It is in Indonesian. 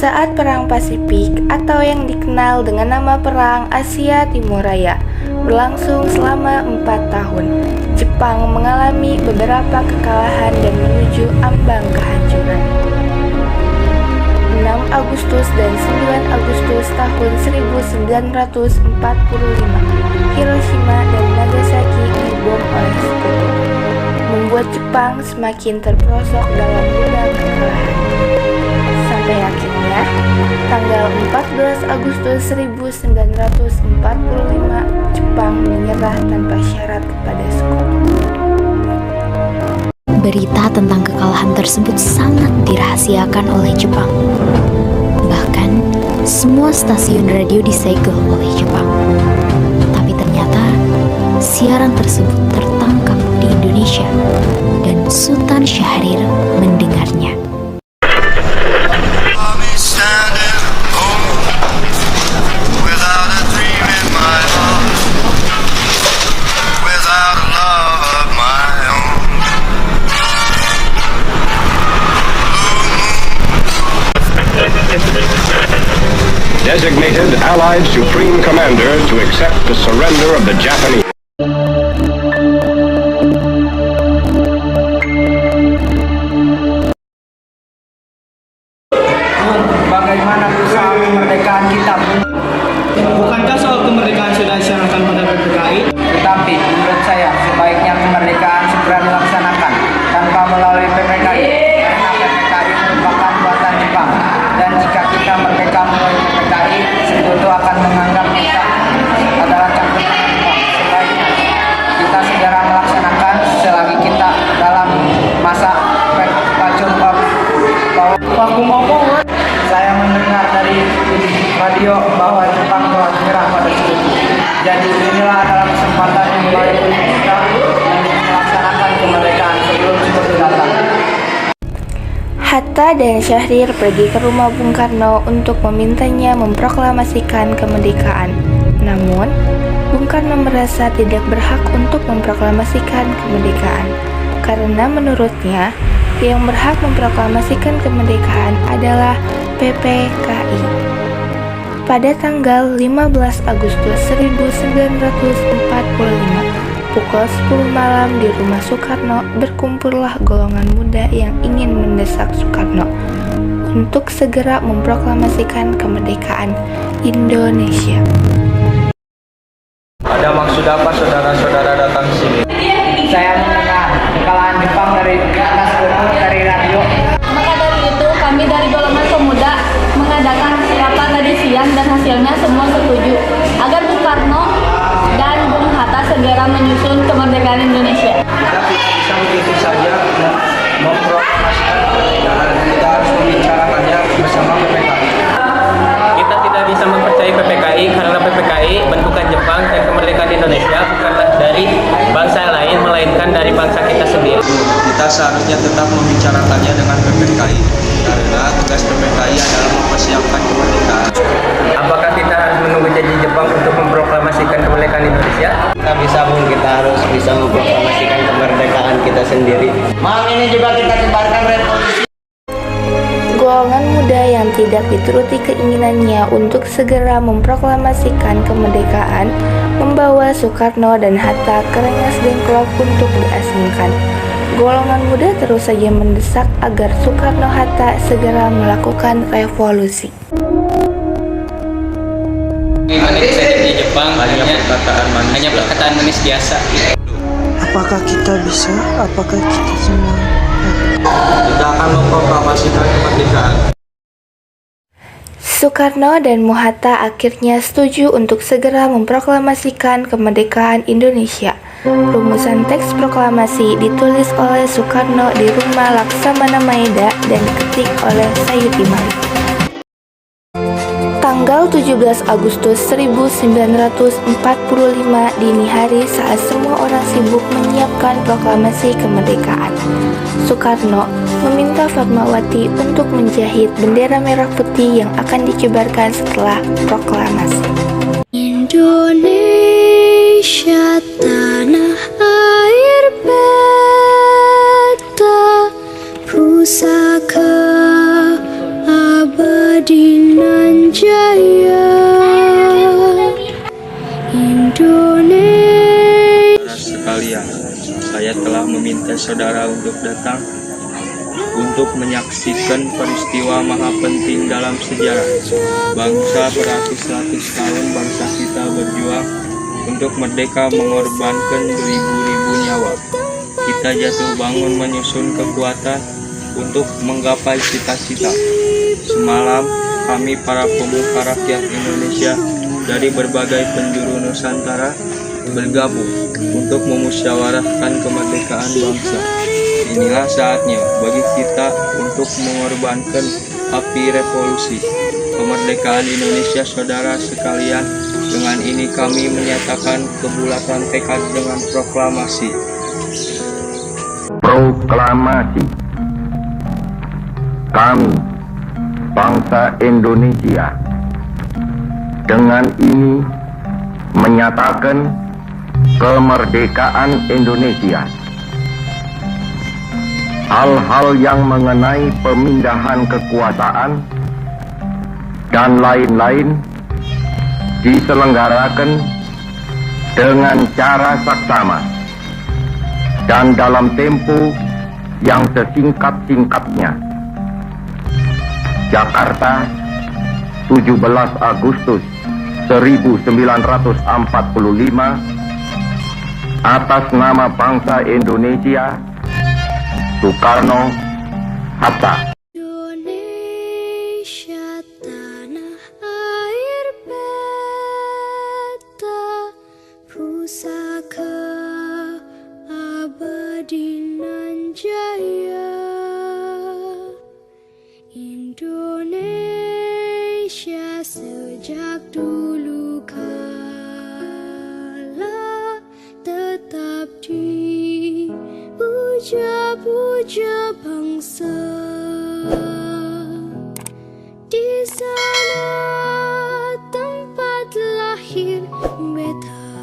Saat Perang Pasifik atau yang dikenal dengan nama Perang Asia Timur Raya berlangsung selama 4 tahun, Jepang mengalami beberapa kekalahan dan menuju ambang kehancuran. 6 Agustus dan 9 Agustus tahun 1945, Hiroshima dan Nagasaki dibom oleh sekutu, membuat Jepang semakin terperosok dalam lubang kekalahan. Sampai akhirnya, tanggal 14 Agustus 1945, Jepang menyerah tanpa syarat kepada sekutu. Berita tentang kekalahan tersebut sangat dirahasiakan oleh Jepang. Bahkan, semua stasiun radio disegel oleh Jepang. Tapi ternyata, siaran tersebut tertangkap di Indonesia dan Sultan Syahrir mendengarnya. Designated Allied Supreme Commander to accept the surrender of the Japanese. Bagaimana usaha kemerdekaan kita? Bukankah soal kemerdekaan sudah diserahkan pada PPKI? Tetapi menurut saya sebaiknya kemerdekaan segera dilaksanakan tanpa melalui PPKI, karena PPKI merupakan buatan Jepang. Dan jika kita merdeka melalui PPKI, sekutu akan menganggap kita adalah cangkutan Jepang. Sebaiknya kita segera melaksanakan selagi kita dalam masa pacul baku. Saya mendengar dari radio bahwa Jepang telah menyerah pada sekutu. Jadi inilah adalah kesempatan yang baik untuk kita melaksanakan kemerdekaan sebelum sekutu datang. Hatta dan Syahrir pergi ke rumah Bung Karno untuk memintanya memproklamasikan kemerdekaan. Namun, Bung Karno merasa tidak berhak untuk memproklamasikan kemerdekaan, karena menurutnya, yang berhak memproklamasikan kemerdekaan adalah PPKI. Pada tanggal 15 Agustus 1945, pukul 10 malam di rumah Soekarno berkumpullah golongan muda yang ingin mendesak Soekarno untuk segera memproklamasikan kemerdekaan Indonesia. Ada maksud apa saudara-saudara datang ke sini? Saya mendengar kekalahan Jepang dari atas dari radio. Maka dari itu kami dari golongan pemuda mengadakan rapat tadi siang dan hasilnya semua setuju agar Bung Karno dan Bung Hatta segera menyusun kemerdekaan Indonesia. Kita tidak bisa begitu saja memproklamasikan kemerdekaan. Kita harus membicarakannya bersama PPKI. Kita tidak bisa mempercayai PPKI karena PPKI bentukan Jepang dan kemerdekaan Indonesia bukanlah dari bangsa lain melainkan dari bangsa kita sendiri. Kita seharusnya tetap membicarakannya dengan PPKI karena tugas PPKI adalah mempersiapkan kemerdekaan. Apakah kita harus menunggu janji Jepang untuk memproklamasikan kemerdekaan Indonesia? Kita harus bisa memproklamasikan kemerdekaan kita sendiri. Malam ini juga kita kibarkan revolusi. Golongan muda yang tidak dituruti keinginannya untuk segera memproklamasikan kemerdekaan membawa Soekarno dan Hatta ke Rengas Dengklok untuk diasingkan. Golongan muda terus saja mendesak agar Soekarno-Hatta segera melakukan revolusi. Di Jepang hanya perkataan manis biasa. Apakah kita bisa? Apakah kita semua? Kita akan memproklamasikan kemerdekaan. Soekarno dan Hatta akhirnya setuju untuk segera memproklamasikan kemerdekaan Indonesia. Rumusan teks proklamasi ditulis oleh Soekarno di rumah Laksamana Maeda dan diketik oleh Sayuti Malik. Tanggal 17 Agustus 1945 dini hari saat semua orang sibuk menyiapkan proklamasi kemerdekaan, Soekarno meminta Fatmawati untuk menjahit bendera merah putih yang akan dikibarkan setelah proklamasi. Indonesia tanah air beta pusaka abadi. abadi nan jaya Indonesia. Saudara sekalian, saya telah meminta saudara untuk datang untuk menyaksikan peristiwa maha penting dalam sejarah. Bangsa beratus-ratus tahun bangsa kita berjuang untuk merdeka, mengorbankan beribu-ribu nyawa. Kita jatuh bangun menyusun kekuatan untuk menggapai cita-cita. Semalam kami para pemuka rakyat Indonesia dari berbagai penjuru Nusantara bergabung untuk memusyawarahkan kemerdekaan bangsa. Inilah saatnya bagi kita untuk mengorbankan api revolusi kemerdekaan Indonesia, saudara sekalian. Dengan ini kami menyatakan kebulatan tekad dengan proklamasi. Proklamasi. Kami, bangsa Indonesia, dengan ini menyatakan kemerdekaan Indonesia. Hal-hal yang mengenai pemindahan kekuasaan dan lain-lain diselenggarakan dengan cara saksama dan dalam tempo yang sesingkat-singkatnya. Jakarta, 17 Agustus 1945, atas nama bangsa Indonesia, Soekarno-Hatta. Indonesia tanah air beta pusaka abadi nan jaya Indonesia sejak dulu kala tetap dipuja-puja bangsa